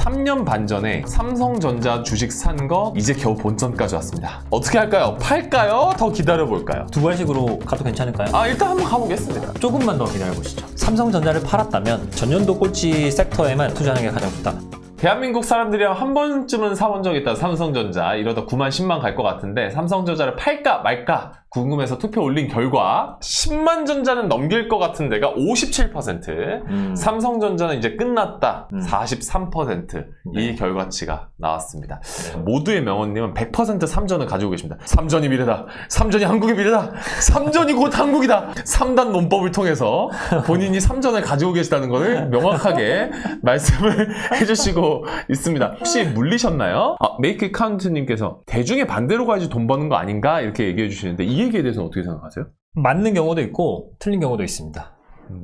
3년 반 전에 삼성전자 주식 산 거 이제 겨우 본전까지 왔습니다. 어떻게 할까요? 팔까요? 더 기다려볼까요? 두 발식으로 가도 괜찮을까요? 일단 한번 가보겠습니다. 조금만 더 기다려보시죠. 삼성전자를 팔았다면 전년도 꼴찌 섹터에만 투자하는 게 가장 좋다. 대한민국 사람들이랑 한 번쯤은 사본 적 있다. 삼성전자 이러다 9만 10만 갈 것 같은데 삼성전자를 팔까 말까 궁금해서 투표 올린 결과 10만 전자는 넘길 것 같은 데가 57%, 삼성전자는 이제 끝났다 43%, 이 결과치가 나왔습니다. 모두의 명언님은 100% 삼전을 가지고 계십니다. 삼전이 미래다. 삼전이 한국의 미래다. 삼전이 곧 한국이다. 3단 논법을 통해서 본인이 삼전을 가지고 계시다는 것을 명확하게 말씀을 해주시고 있습니다. 혹시 물리셨나요? 메이크 카운트님께서 대중의 반대로 가야지 돈 버는 거 아닌가? 이렇게 얘기해 주시는데 이 얘기에 대해서는 어떻게 생각하세요? 맞는 경우도 있고 틀린 경우도 있습니다.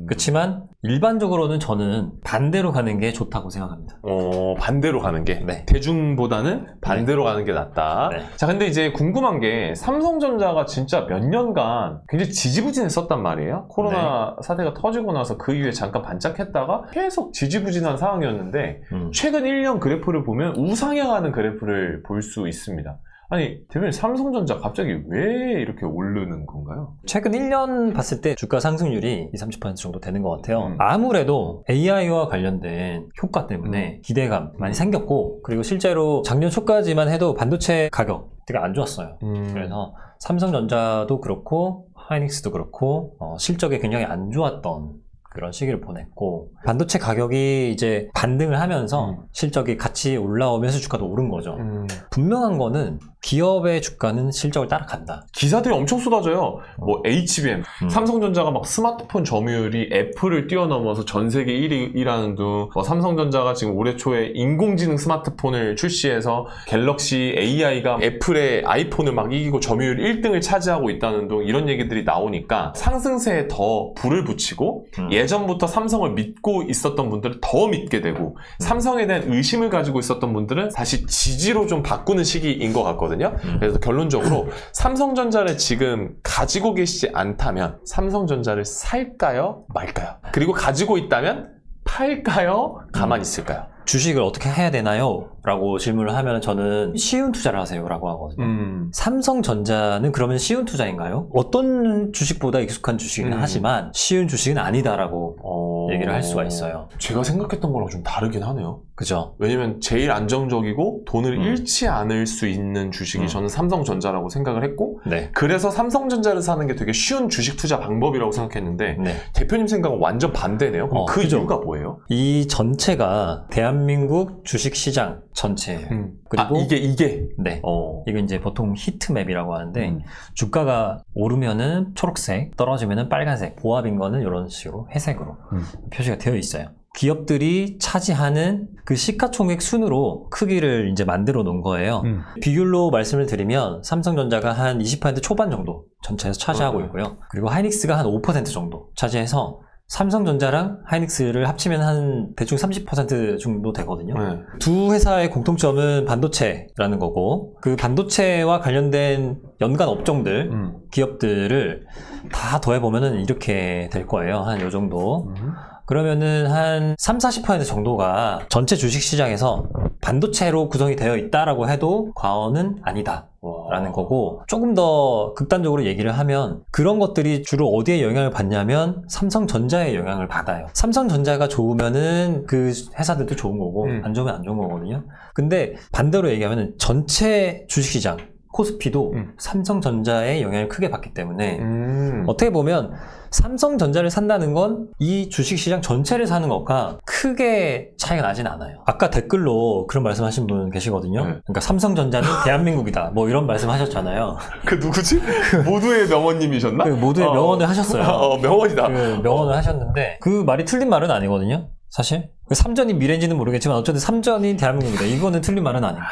그렇지만 일반적으로는 저는 반대로 가는 게 좋다고 생각합니다. 반대로 가는 게? 네. 대중보다는 반대로 가는 게 낫다. 네. 자, 근데 이제 궁금한 게 삼성전자가 진짜 몇 년간 굉장히 지지부진했었단 말이에요. 코로나 사태가 터지고 나서 그 이후에 잠깐 반짝했다가 계속 지지부진한 상황이었는데 최근 1년 그래프를 보면 우상향하는 그래프를 볼 수 있습니다. 아니, 대표님 삼성전자 갑자기 왜 이렇게 오르는 건가요? 최근 1년 봤을 때 주가 상승률이 20-30% 정도 되는 것 같아요. 아무래도 AI와 관련된 효과 때문에 기대감 많이 생겼고, 그리고 실제로 작년 초까지만 해도 반도체 가격 되게 안 좋았어요. 그래서 삼성전자도 그렇고 하이닉스도 그렇고 실적이 굉장히 안 좋았던 그런 시기를 보냈고, 반도체 가격이 이제 반등을 하면서 실적이 같이 올라오면서 주가도 오른 거죠. 분명한 거는 기업의 주가는 실적을 따라간다. 기사들이 엄청 쏟아져요. 뭐 HBM, 삼성전자가 막 스마트폰 점유율이 애플을 뛰어넘어서 전 세계 1위라는 둥, 삼성전자가 지금 올해 초에 인공지능 스마트폰을 출시해서 갤럭시 AI가 애플의 아이폰을 막 이기고 점유율 1등을 차지하고 있다는 둥, 이런 얘기들이 나오니까 상승세에 더 불을 붙이고 예전부터 삼성을 믿고 있었던 분들은 더 믿게 되고 삼성에 대한 의심을 가지고 있었던 분들은 다시 지지로 좀 바꾸는 시기인 것 같거든요. 그래서 결론적으로 삼성전자를 지금 가지고 계시지 않다면 삼성전자를 살까요? 말까요? 그리고 가지고 있다면 팔까요? 가만히 있을까요? 주식을 어떻게 해야 되나요? 라고 질문을 하면 저는 쉬운 투자를 하세요 라고 하거든요. 삼성전자는 그러면 쉬운 투자인가요? 어떤 주식보다 익숙한 주식이긴 하지만 쉬운 주식은 아니다라고 얘기를 할 수가 있어요. 제가 생각했던 거랑 좀 다르긴 하네요. 그죠? 왜냐면 제일 안정적이고 돈을 잃지 않을 수 있는 주식이 저는 삼성전자라고 생각을 했고, 네. 그래서 삼성전자를 사는 게 되게 쉬운 주식 투자 방법이라고 생각했는데 네. 대표님 생각은 완전 반대네요. 그럼 그 그죠? 이유가 뭐예요? 이 전체가 대한민국 주식시장 전체예요. 그리고 이게 네. 이거 이제 보통 히트맵이라고 하는데 주가가 오르면은 초록색, 떨어지면은 빨간색, 보합인 거는 이런 식으로 회색으로 표시가 되어 있어요. 기업들이 차지하는 그 시가총액 순으로 크기를 이제 만들어 놓은 거예요. 비율로 말씀을 드리면 삼성전자가 한 20% 초반 정도 전체에서 차지하고 있고요. 그리고 하이닉스가 한 5% 정도 차지해서 삼성전자랑 하이닉스를 합치면 한 대충 30% 정도 되거든요. 두 회사의 공통점은 반도체라는 거고, 그 반도체와 관련된 연간 업종들, 기업들을 다 더해보면은 이렇게 될 거예요. 한 요 정도. 그러면은 한 30-40% 정도가 전체 주식시장에서 반도체로 구성이 되어 있다라고 해도 과언은 아니다 라는 거고, 조금 더 극단적으로 얘기를 하면 그런 것들이 주로 어디에 영향을 받냐면 삼성전자에 영향을 받아요. 삼성전자가 좋으면은 그 회사들도 좋은 거고 안 좋으면 안 좋은 거거든요. 근데 반대로 얘기하면 전체 주식시장 코스피도 삼성전자의 영향을 크게 받기 때문에 어떻게 보면 삼성전자를 산다는 건 이 주식시장 전체를 사는 것과 크게 차이가 나진 않아요. 아까 댓글로 그런 말씀하신 분 계시거든요. 그러니까 삼성전자는 대한민국이다 뭐 이런 말씀 하셨잖아요. 그 누구지? 모두의 명언님이셨나? 그 모두의 명언을 하셨어요. 명언이다. 그 명언을 하셨는데 그 말이 틀린 말은 아니거든요. 사실 삼전이 미래인지는 모르겠지만 어쨌든 삼전이 대한민국이다. 이거는 틀린 말은 아니에요.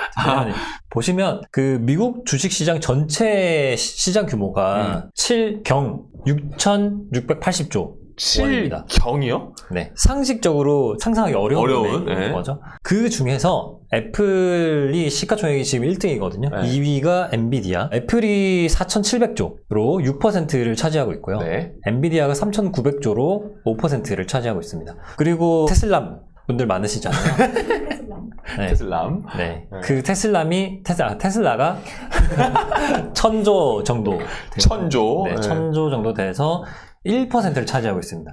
보시면 그 미국 주식시장 전체 시장 규모가 6,680조 원입니다. 7경이요? 네, 상식적으로 상상하기 어려운 거죠. 그 중에서 애플이 시가총액이 지금 1등이거든요. 2위가 엔비디아. 애플이 4,700조로 6%를 차지하고 있고요. 엔비디아가 3,900조로 5%를 차지하고 있습니다. 그리고 테슬라 분들 많으시잖아요. 네. 테슬람. 네. 네. 그 테슬라가 1000조 정도. 돼요. 1000조. 네, 네. 1000조 정도 돼서 1%를 차지하고 있습니다.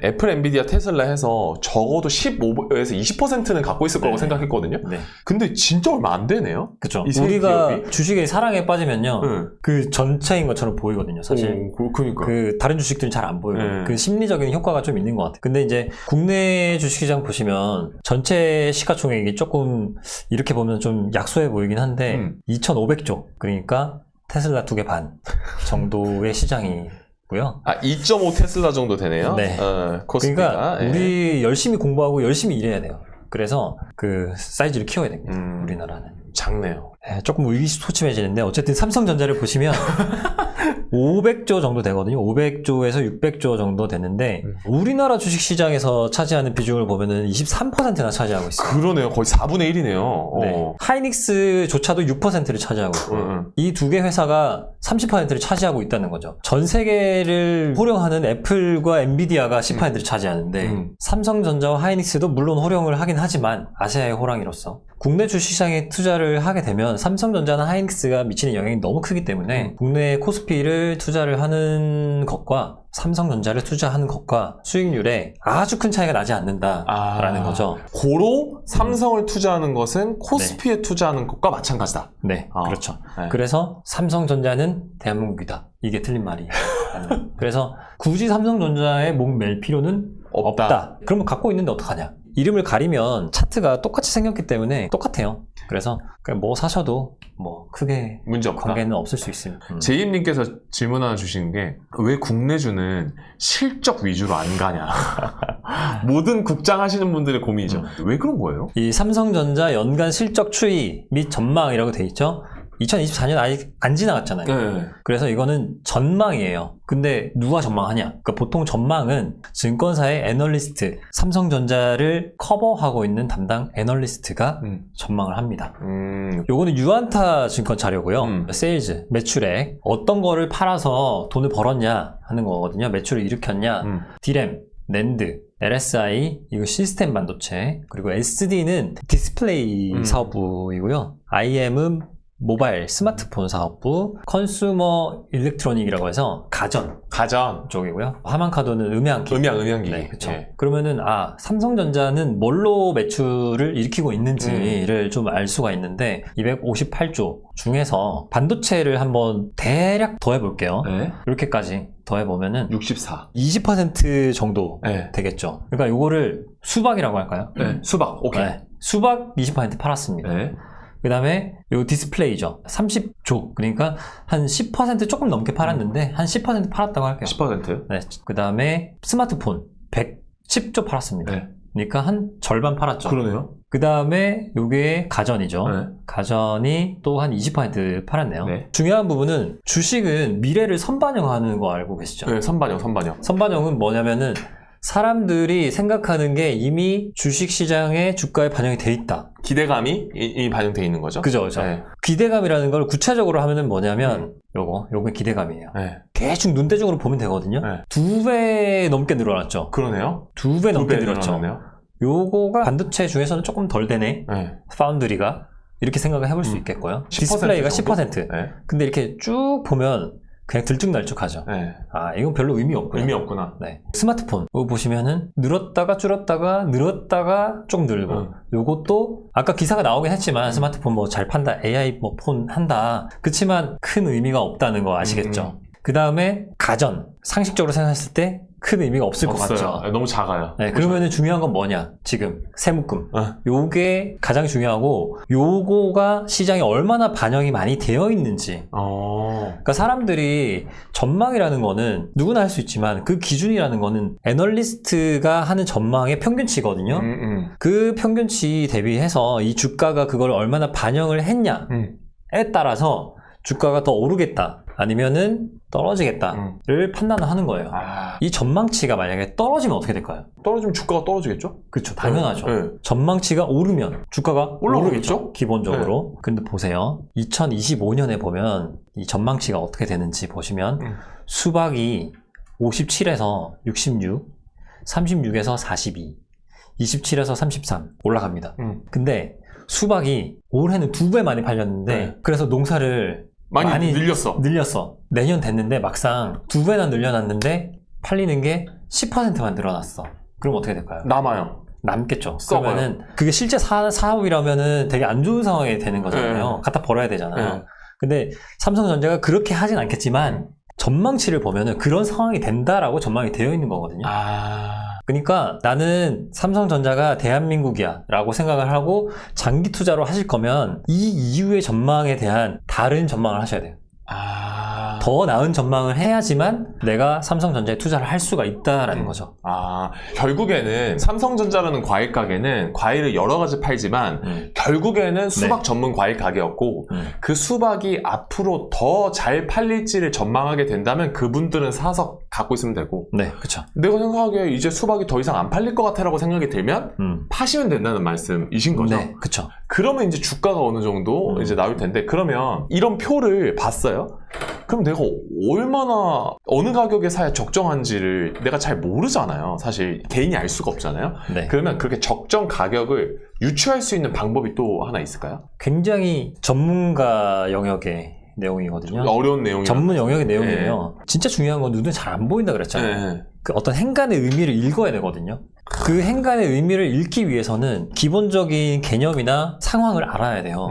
애플, 엔비디아, 테슬라 해서 적어도 15에서 20%는 갖고 있을 거라고 네. 생각했거든요. 네. 근데 진짜 얼마 안 되네요. 그쵸. 이세 우리가 기업이? 주식의 사랑에 빠지면요. 네. 그 전체인 것처럼 보이거든요, 사실. 그러니까. 그 다른 주식들은 잘 안 보여요. 네. 그 심리적인 효과가 좀 있는 것 같아요. 근데 이제 국내 주식시장 보시면 전체 시가총액이 조금 이렇게 보면 좀 약소해 보이긴 한데 2,500조. 그러니까 테슬라 2개 반 정도의 시장이 고요. 2.5 테슬라 정도 되네요. 네. 코스피가. 그러니까 예. 우리 열심히 공부하고 열심히 일해야 돼요. 그래서 그 사이즈를 키워야 됩니다. 우리나라는. 작네요. 네, 조금 의기소침해지는데 어쨌든 삼성전자를 보시면 500조 정도 되거든요. 500조에서 600조 정도 되는데 우리나라 주식시장에서 차지하는 비중을 보면은 23%나 차지하고 있어요. 그러네요. 거의 4분의 1이네요. 네. 하이닉스조차도 6%를 차지하고 있고요. 이 두 개 회사가 30%를 차지하고 있다는 거죠. 전 세계를 호령하는 애플과 엔비디아가 10%를 차지하는데 삼성전자와 하이닉스도 물론 호령을 하긴 하지만 아시아의 호랑이로서 국내 주식시장에 투자를 하게 되면 삼성전자나 하이닉스가 미치는 영향이 너무 크기 때문에 국내 코스피를 투자를 하는 것과 삼성전자를 투자하는 것과 수익률에 아주 큰 차이가 나지 않는다라는 거죠. 고로 삼성을 투자하는 것은 코스피에 투자하는 것과 마찬가지다. 네, 그렇죠. 네. 그래서 삼성전자는 대한민국이다. 이게 틀린 말이. 그래서 굳이 삼성전자에 목 맬 필요는 없다. 그러면 갖고 있는데 어떡하냐? 이름을 가리면 차트가 똑같이 생겼기 때문에 똑같아요. 그래서 그냥 뭐 사셔도 뭐 크게 문제 없다. 관계는 없을 수 있습니다. 제이님께서 질문 하나 주신 게 왜 국내주는 실적 위주로 안 가냐. 모든 국장 하시는 분들의 고민이죠. 왜 그런 거예요? 이 삼성전자 연간 실적 추이 및 전망이라고 돼 있죠. 2024년 아직 안 지나갔잖아요. 네. 그래서 이거는 전망이에요. 근데 누가 전망하냐? 그러니까 보통 전망은 증권사의 애널리스트, 삼성전자를 커버하고 있는 담당 애널리스트가 전망을 합니다. 요거는 유안타 증권 자료고요. 세일즈, 매출액, 어떤 거를 팔아서 돈을 벌었냐 하는 거거든요. 매출을 일으켰냐, 디램, 낸드, LSI, 이거 시스템 반도체, 그리고 SD는 디스플레이 사업부이고요. IM은 모바일, 스마트폰 사업부, 컨슈머 일렉트로닉이라고 해서 가전 쪽이고요. 하만카드는 음향기. 음향기. 네, 그렇죠. 예. 그러면은 삼성전자는 뭘로 매출을 일으키고 있는지를 좀 알 수가 있는데 258조 중에서 반도체를 한번 대략 더해볼게요. 네. 이렇게까지 더해보면은 64. 20% 정도 네. 되겠죠. 그러니까 요거를 수박이라고 할까요? 네. 수박. 오케이. 네. 수박 20% 팔았습니다. 네. 그 다음에 요 디스플레이죠. 30조. 그러니까 한 10% 조금 넘게 팔았는데 한 10% 팔았다고 할게요. 10%? 네. 그 다음에 스마트폰 110조 팔았습니다. 네. 그러니까 한 절반 팔았죠. 그러네요. 그 다음에 요게 가전이죠. 네. 가전이 또 한 20% 팔았네요. 네. 중요한 부분은 주식은 미래를 선반영하는 거 알고 계시죠? 네, 선반영. 선반영은 뭐냐면은 사람들이 생각하는 게 이미 주식시장의 주가에 반영이 돼 있다. 기대감이 이미 반영되어 있는 거죠? 그죠. 네. 기대감이라는 걸 구체적으로 하면은 뭐냐면 요거 기대감이에요. 네. 대충 눈대중으로 보면 되거든요. 네. 2배 넘게 늘어났죠. 그러네요. 2배 넘게 2배 늘었죠. 늘어났네요. 요거가 반도체 중에서는 조금 덜 되네. 네. 파운드리가 이렇게 생각을 해볼 수 있겠고요. 10% 디스플레이가 정도? 10%. 네. 근데 이렇게 쭉 보면 그냥 들쭉날쭉하죠. 네. 이건 별로 의미 없고요. 의미 없구나. 네. 스마트폰 이거 보시면은 늘었다가 줄었다가 늘었다가 쭉 늘고 요것도 아까 기사가 나오긴 했지만 스마트폰 뭐 잘 판다, AI 뭐 폰 한다. 그치만 큰 의미가 없다는 거 아시겠죠? 그 다음에 가전 상식적으로 생각했을 때 큰 의미가 없을 것 같죠. 네, 너무 작아요. 네, 그러면은 중요한 건 뭐냐? 지금 세묶음. 요게 가장 중요하고 요거가 시장에 얼마나 반영이 많이 되어 있는지. 그러니까 사람들이 전망이라는 거는 누구나 할 수 있지만 그 기준이라는 거는 애널리스트가 하는 전망의 평균치거든요. 그 평균치 대비해서 이 주가가 그걸 얼마나 반영을 했냐에 따라서 주가가 더 오르겠다. 아니면은 떨어지겠다를 판단을 하는 거예요. 이 전망치가 만약에 떨어지면 어떻게 될까요? 떨어지면 주가가 떨어지겠죠? 그렇죠. 당연하죠. 네. 전망치가 오르면 주가가 올라가겠죠? 오르겠죠? 기본적으로. 근데 보세요. 2025년에 보면 이 전망치가 어떻게 되는지 보시면 수박이 57에서 66, 36에서 42, 27에서 33 올라갑니다. 근데 수박이 올해는 2배 많이 팔렸는데 네. 그래서 농사를 많이 늘렸어. 내년 됐는데 막상 2배나 늘려놨는데 팔리는 게 10%만 늘어났어. 그럼 어떻게 될까요? 남아요. 남겠죠. 썩어요. 그러면은 그게 실제 사업이라면은 되게 안 좋은 상황이 되는 거잖아요. 네. 갖다 벌어야 되잖아요. 네. 근데 삼성전자가 그렇게 하진 않겠지만 전망치를 보면은 그런 상황이 된다라고 전망이 되어 있는 거거든요. 그러니까 나는 삼성전자가 대한민국이야 라고 생각을 하고 장기 투자로 하실 거면 이 이후의 전망에 대한 다른 전망을 하셔야 돼요. 더 나은 전망을 해야지만 내가 삼성전자에 투자를 할 수가 있다라는 거죠. 결국에는 삼성전자라는 과일 가게는 과일을 여러 가지 팔지만 결국에는 수박 전문 과일 가게였고 그 수박이 앞으로 더 잘 팔릴지를 전망하게 된다면 그분들은 사서 갖고 있으면 되고 네, 그렇죠. 내가 생각하기에 이제 수박이 더 이상 안 팔릴 것 같아라고 생각이 들면 파시면 된다는 말씀이신 거죠. 네, 그렇죠. 그러면 이제 주가가 어느 정도 이제 나올 텐데 그러면 이런 표를 봤어요? 그럼 내가 얼마나 어느 가격에 사야 적정한지를 내가 잘 모르잖아요. 사실 개인이 알 수가 없잖아요. 네. 그러면 그렇게 적정 가격을 유추할 수 있는 방법이 또 하나 있을까요? 굉장히 전문가 영역의 내용이거든요. 어려운 내용이 전문 영역의 내용이에요. 진짜 중요한 건 눈에 잘 안 보인다 그랬잖아요. 그 어떤 행간의 의미를 읽어야 되거든요. 그 행간의 의미를 읽기 위해서는 기본적인 개념이나 상황을 알아야 돼요.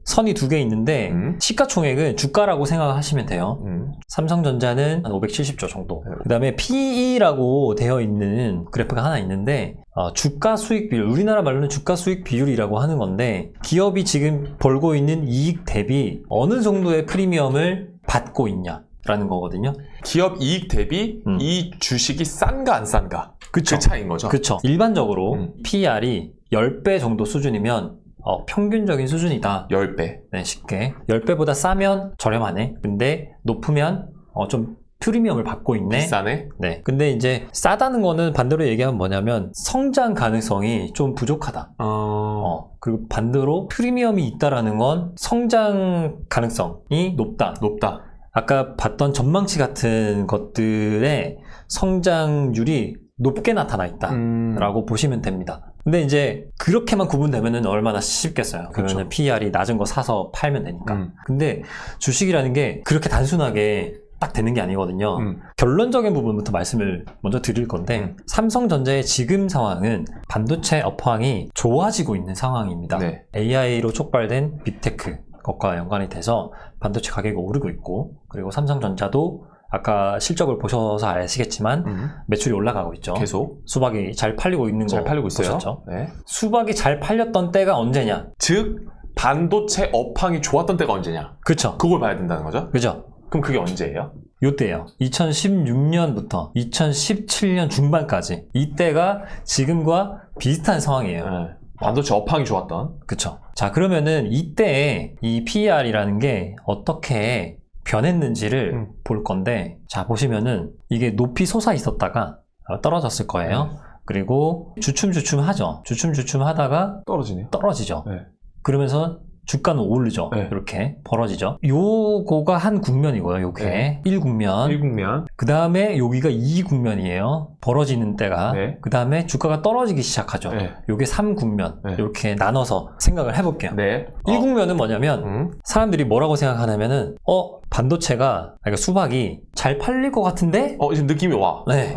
선이 2개 있는데 시가총액은 주가라고 생각하시면 돼요. 삼성전자는 한 570조 정도. 그 다음에 PE라고 되어 있는 그래프가 하나 있는데 주가 수익 비율, 우리나라 말로는 주가 수익 비율이라고 하는 건데 기업이 지금 벌고 있는 이익 대비 어느 정도의 프리미엄을 받고 있냐라는 거거든요. 기업 이익 대비 이 주식이 싼가 안 싼가 그 차이인 거죠. 그렇죠. 일반적으로 PER이 10배 정도 수준이면 평균적인 수준이다. 10배. 네, 쉽게. 10배보다 싸면 저렴하네. 근데 높으면 좀 프리미엄을 받고 있네. 비싸네. 네. 근데 이제 싸다는 거는 반대로 얘기하면 뭐냐면 성장 가능성이 좀 부족하다. 그리고 반대로 프리미엄이 있다라는 건 성장 가능성이 높다. 아까 봤던 전망치 같은 것들의 성장률이 높게 나타나 있다라고 보시면 됩니다. 근데 이제 그렇게만 구분되면은 얼마나 쉽겠어요. 그러면 PER이 낮은 거 사서 팔면 되니까. 근데 주식이라는 게 그렇게 단순하게 딱 되는 게 아니거든요. 결론적인 부분부터 말씀을 먼저 드릴 건데 삼성전자의 지금 상황은 반도체 업황이 좋아지고 있는 상황입니다. 네. AI로 촉발된 빅테크 것과 연관이 돼서 반도체 가격이 오르고 있고 그리고 삼성전자도 아까 실적을 보셔서 아시겠지만 매출이 올라가고 있죠. 계속 수박이 잘 팔리고 있는 잘 거 팔리고 있어요. 보셨죠? 네. 수박이 잘 팔렸던 때가 언제냐? 즉 반도체 업황이 좋았던 때가 언제냐? 그렇죠. 그걸 봐야 된다는 거죠? 그죠? 그럼 그게 언제예요? 요때예요. 2016년부터 2017년 중반까지 이때가 지금과 비슷한 상황이에요. 네. 반도체 업황이 좋았던. 그쵸. 자, 그러면은 이때 이 PER이라는 게 어떻게 변했는지를 볼 건데, 자, 보시면은 이게 높이 솟아 있었다가 떨어졌을 거예요. 그리고 주춤주춤 하죠. 주춤주춤 하다가 떨어지죠. 네. 그러면서 주가는 오르죠. 네. 이렇게 벌어지죠. 요거가 한 국면이고요. 요게 네. 1국면. 그 다음에 여기가 2국면이에요. 벌어지는 때가. 네. 그 다음에 주가가 떨어지기 시작하죠. 네. 요게 3국면. 네. 이렇게 나눠서 생각을 해볼게요. 네. 1국면은 뭐냐면 사람들이 뭐라고 생각하냐면은 반도체가 그러니까 수박이 잘 팔릴 것 같은데? 지금 느낌이 와. 네.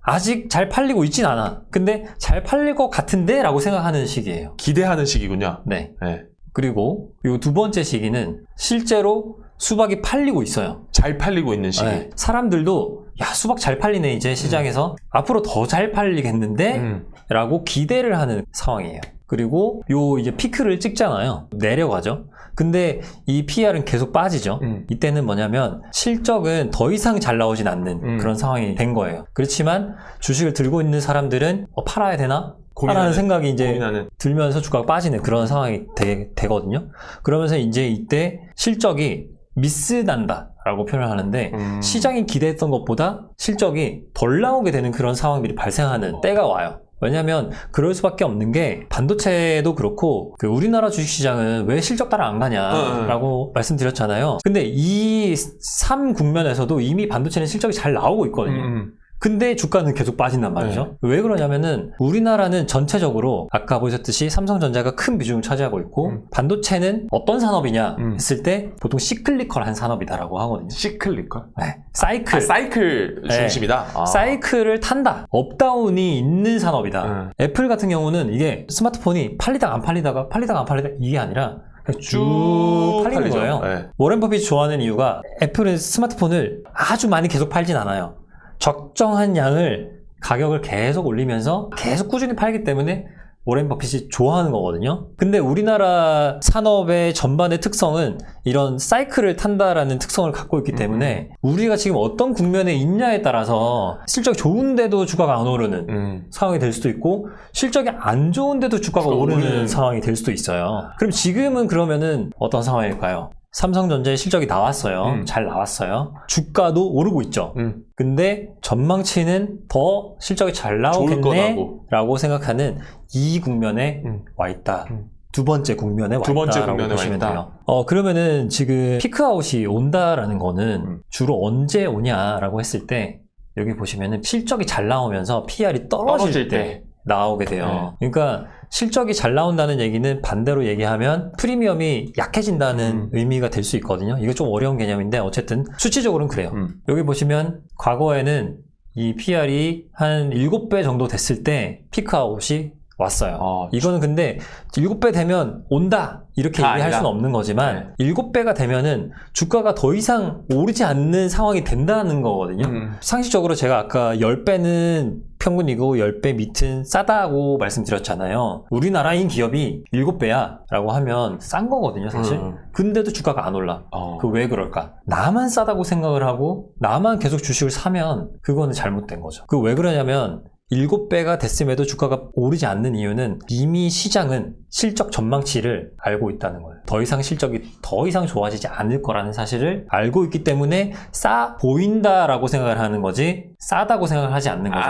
아직 잘 팔리고 있진 않아. 근데 잘 팔릴 것 같은데? 라고 생각하는 시기예요. 기대하는 시기군요. 네. 네. 그리고 요 두 번째 시기는 실제로 수박이 팔리고 있어요. 잘 팔리고 있는 시기. 네. 사람들도 야 수박 잘 팔리네 이제 시장에서 앞으로 더 잘 팔리겠는데? 라고 기대를 하는 상황이에요. 그리고 요 이제 피크를 찍잖아요. 내려가죠. 근데 이 PER은 계속 빠지죠. 이때는 뭐냐면 실적은 더 이상 잘 나오진 않는 그런 상황이 된 거예요. 그렇지만 주식을 들고 있는 사람들은 팔아야 되나? 라는 생각이 이제 들면서 주가가 빠지는 그런 상황이 되거든요. 그러면서 이제 이때 실적이 미스난다 라고 표현을 하는데 시장이 기대했던 것보다 실적이 덜 나오게 되는 그런 상황들이 발생하는 때가 와요. 왜냐면 그럴 수밖에 없는 게 반도체도 그렇고 그 우리나라 주식시장은 왜 실적 따라 안 가냐라고 말씀드렸잖아요. 근데 이 3국면에서도 이미 반도체는 실적이 잘 나오고 있거든요. 근데 주가는 계속 빠진단 말이죠. 왜 그러냐면은 우리나라는 전체적으로 아까 보셨듯이 삼성전자가 큰 비중을 차지하고 있고 반도체는 어떤 산업이냐 했을 때 보통 시클리컬한 산업이다라고 하거든요. 시클리컬? 네. 사이클. 사이클 중심이다? 네. 사이클을 탄다. 업다운이 있는 산업이다. 애플 같은 경우는 이게 스마트폰이 팔리다가 안 팔리다가 이게 아니라 그냥 쭉 팔리는 팔리죠. 거예요. 네. 워렌 버핏이 좋아하는 이유가 애플은 스마트폰을 아주 많이 계속 팔진 않아요. 적정한 양을 가격을 계속 올리면서 계속 꾸준히 팔기 때문에 워렌 버핏이 좋아하는 거거든요. 근데 우리나라 산업의 전반의 특성은 이런 사이클을 탄다라는 특성을 갖고 있기 때문에 우리가 지금 어떤 국면에 있냐에 따라서 실적이 좋은데도 주가가 안 오르는 상황이 될 수도 있고 실적이 안 좋은데도 주가가 오르는 상황이 될 수도 있어요. 그럼 지금은 그러면은 어떤 상황일까요? 삼성전자의 실적이 나왔어요. 잘 나왔어요. 주가도 오르고 있죠. 근데 전망치는 더 실적이 잘 나오겠네 라고 생각하는 이 국면에 와 있다. 두 번째 국면에 와 있다라고 보시면 돼요. 그러면은 지금 피크아웃이 온다라는 거는 주로 언제 오냐라고 했을 때 여기 보시면은 실적이 잘 나오면서 PR이 떨어질 때 나오게 돼요. 그러니까 실적이 잘 나온다는 얘기는 반대로 얘기하면 프리미엄이 약해진다는 의미가 될 수 있거든요. 이거 좀 어려운 개념인데 어쨌든 수치적으로는 그래요. 여기 보시면 과거에는 이 PR이 한 7배 정도 됐을 때 피크아웃이 왔어요. 이거는 근데 7배 되면 온다 이렇게 얘기할 수는 없는 거지만 7배가 되면은 주가가 더 이상 오르지 않는 상황이 된다는 거거든요. 상식적으로 제가 아까 10배는 평균이고 10배 밑은 싸다고 말씀드렸잖아요. 우리나라인 기업이 7배야 라고 하면 싼 거거든요 사실. 근데도 주가가 안 올라. 그 왜 그럴까? 나만 싸다고 생각을 하고 나만 계속 주식을 사면 그거는 잘못된 거죠. 그 왜 그러냐면 7배가 됐음에도 주가가 오르지 않는 이유는 이미 시장은 실적 전망치를 알고 있다는 거예요. 더 이상 실적이 더 이상 좋아지지 않을 거라는 사실을 알고 있기 때문에 싸 보인다라고 생각을 하는 거지 싸다고 생각을 하지 않는 거죠.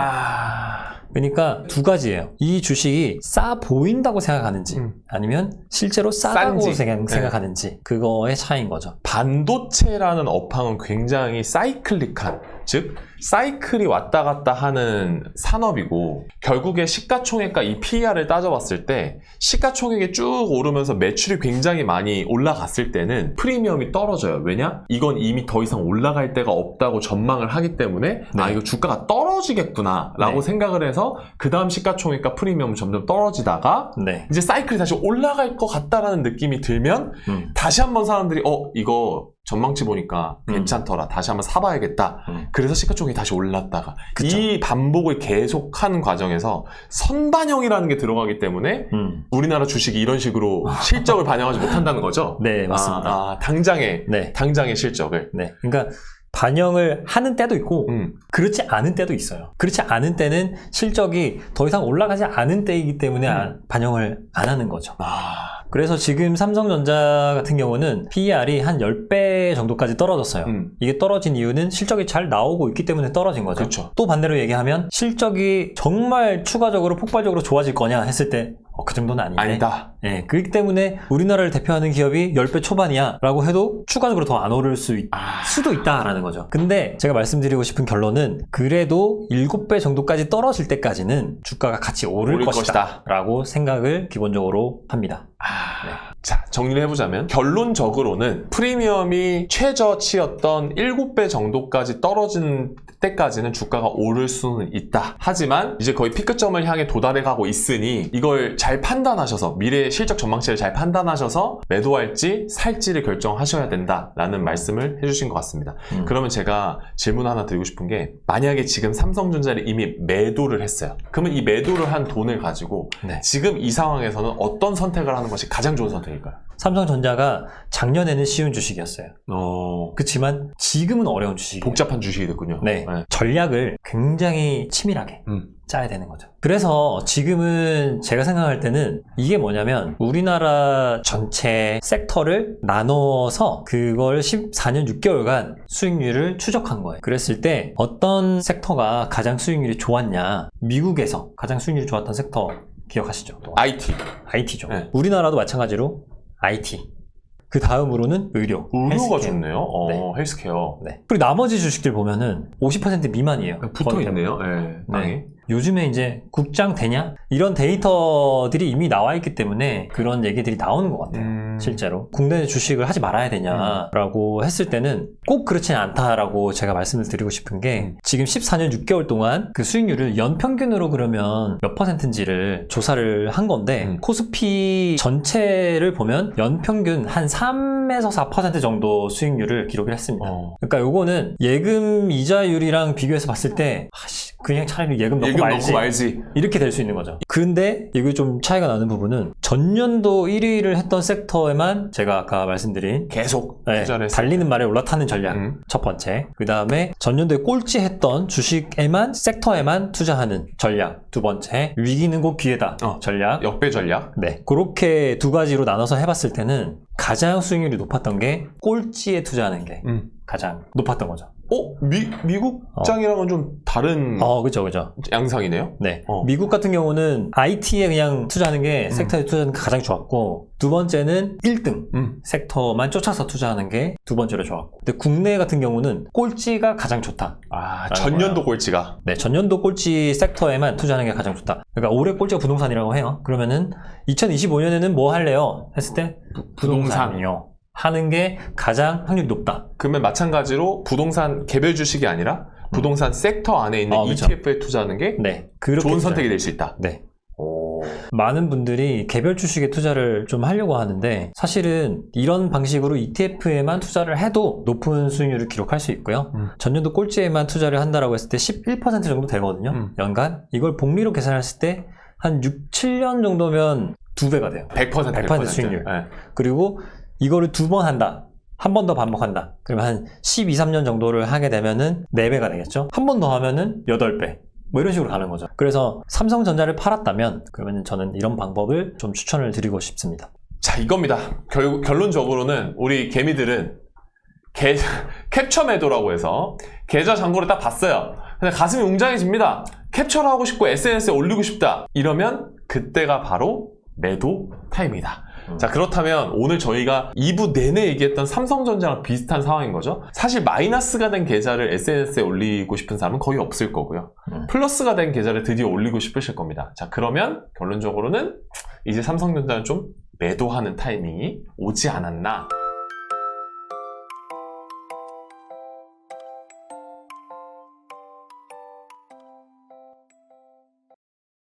그러니까 두 가지예요. 이 주식이 싸 보인다고 생각하는지 아니면 실제로 싸다고 생각하는지 그거의 차이인 거죠. 반도체라는 업황은 굉장히 사이클릭한, 즉 사이클이 왔다 갔다 하는 산업이고 결국에 시가총액과 이 PER을 따져봤을 때 시가총액이 쭉 오르면서 매출이 굉장히 많이 올라갔을 때는 프리미엄이 떨어져요. 왜냐? 이건 이미 더 이상 올라갈 데가 없다고 전망을 하기 때문에 아 이거 주가가 떨어지겠구나 라고 생각을 해서 그 다음 시가총액과 프리미엄은 점점 떨어지다가 이제 사이클이 다시 올라갈 것 같다라는 느낌이 들면 다시 한번 사람들이 이거 전망치 보니까 괜찮더라. 다시 한번 사봐야겠다. 그래서 시가총액이 다시 올랐다가 이 반복을 계속하는 과정에서 선반영이라는 게 들어가기 때문에 우리나라 주식이 이런 식으로 실적을 반영하지 못한다는 거죠? 네, 맞습니다. 당장의 실적을. 그러니까 반영을 하는 때도 있고 그렇지 않은 때도 있어요. 그렇지 않은 때는 실적이 더 이상 올라가지 않은 때이기 때문에 반영을 안 하는 거죠. 그래서 지금 삼성전자 같은 경우는 PER이 한 10배 정도까지 떨어졌어요. 이게 떨어진 이유는 실적이 잘 나오고 있기 때문에 떨어진 거죠. 그렇죠. 또 반대로 얘기하면 실적이 정말 추가적으로 폭발적으로 좋아질 거냐 했을 때 그 정도는 아니다. 네, 그렇기 때문에 우리나라를 대표하는 기업이 10배 초반이야 라고 해도 추가적으로 더 안 오를 수도 있다라는 거죠. 근데 제가 말씀드리고 싶은 결론은 그래도 7배 정도까지 떨어질 때까지는 주가가 같이 오를 것이다 라고 생각을 기본적으로 합니다. 자, 정리를 해보자면 결론적으로는 프리미엄이 최저치였던 7배 정도까지 떨어진 때까지는 주가가 오를 수는 있다. 하지만 이제 거의 피크점을 향해 도달해가고 있으니 이걸 잘 판단하셔서 미래의 실적 전망치를 잘 판단하셔서 매도할지 살지를 결정하셔야 된다라는 말씀을 해주신 것 같습니다. 그러면 제가 질문 하나 드리고 싶은 게 만약에 지금 삼성전자를 이미 매도를 했어요. 그러면 이 매도를 한 돈을 가지고 지금 이 상황에서는 어떤 선택을 하는 것이 가장 좋은 선택일까요? 삼성전자가 작년에는 쉬운 주식이었어요. 그렇지만 지금은 어려운 주식이에요. 복잡한 주식이 됐군요. 전략을 굉장히 치밀하게 짜야 되는 거죠. 그래서 지금은 제가 생각할 때는 이게 뭐냐면 우리나라 전체 섹터를 나눠서 그걸 14년 6개월간 수익률을 추적한 거예요. 그랬을 때 어떤 섹터가 가장 수익률이 좋았냐, 미국에서 가장 수익률이 좋았던 sek터 기억하시죠? IT죠. 우리나라도 마찬가지로 IT. 그 다음으로는 의료. 의료가 헬스케어. 좋네요. 네. 헬스케어. 네. 그리고 나머지 주식들 보면은 50% 미만이에요. 붙어 있네요. 네, 땅이. 요즘에 이제 국장 되냐? 이런 데이터들이 이미 나와 있기 때문에 그런 얘기들이 나오는 것 같아요. 실제로. 국내 주식을 하지 말아야 되냐라고 했을 때는 꼭 그렇지는 않다라고 제가 말씀을 드리고 싶은 게 지금 14년 6개월 동안 그 수익률을 연평균으로 그러면 몇 %인지를 조사를 한 건데 코스피 전체를 보면 연평균 한 3에서 4% 정도 수익률을 기록을 했습니다. 그러니까 요거는 예금 이자율이랑 비교해서 봤을 때 그냥 차라리 예금 넣고 말지. 이렇게 될 수 있는 거죠. 근데 이게 좀 차이가 나는 부분은 전년도 1위를 했던 섹터에만 제가 아까 말씀드린 계속 투자를 했어요. 달리는 말에 올라타는 전략 첫 번째, 그 다음에 전년도에 꼴찌했던 주식에만 섹터에만 투자하는 전략 두 번째, 위기는 곧 기회다 전략, 역배 전략. 네, 그렇게 두 가지로 나눠서 해봤을 때는 가장 수익률이 높았던 게 꼴찌에 투자하는 게 가장 높았던 거죠. 미국장이랑은 좀 다른 그죠. 양상이네요. 네. 미국 같은 경우는 IT에 그냥 투자하는 게 섹터에 투자하는 게 가장 좋았고, 두 번째는 1등 섹터만 쫓아서 투자하는 게 두 번째로 좋았고, 근데 국내 같은 경우는 꼴찌가 가장 좋다. 전년도 꼴찌가. 네, 전년도 꼴찌 섹터에만 투자하는 게 가장 좋다. 그러니까 올해 꼴찌가 부동산이라고 해요. 그러면은 2025년에는 뭐 할래요? 했을 때 부동산이요. 하는 게 가장 확률이 높다. 그러면 마찬가지로 부동산 개별 주식이 아니라 부동산 섹터 안에 있는 ETF에 투자하는 게 좋은 선택이 될 수 있다. 네. 많은 분들이 개별 주식에 투자를 좀 하려고 하는데 사실은 이런 방식으로 ETF에만 투자를 해도 높은 수익률을 기록할 수 있고요. 전년도 꼴찌에만 투자를 한다라고 했을 때 11% 정도 되거든요. 연간. 이걸 복리로 계산했을 때 한 6, 7년 정도면 2배가 돼요. 100% 수익률. 네. 그리고 이거를 2번 한다. 한 번 더 반복한다. 그러면 한 12, 13년 정도를 하게 되면은 4배가 되겠죠. 한 번 더 하면은 8배. 뭐 이런 식으로 가는 거죠. 그래서 삼성전자를 팔았다면 그러면 저는 이런 방법을 좀 추천을 드리고 싶습니다. 자, 이겁니다. 결론적으로는 우리 개미들은 캡처 매도라고 해서 계좌 잔고를 딱 봤어요. 근데 가슴이 웅장해집니다. 캡처를 하고 싶고 SNS에 올리고 싶다. 이러면 그때가 바로 매도 타임이다. 자, 그렇다면 오늘 저희가 2부 내내 얘기했던 삼성전자랑 비슷한 상황인 거죠. 사실 마이너스가 된 계좌를 SNS에 올리고 싶은 사람은 거의 없을 거고요. 플러스가 된 계좌를 드디어 올리고 싶으실 겁니다. 자, 그러면 결론적으로는 이제 삼성전자는 좀 매도하는 타이밍이 오지 않았나.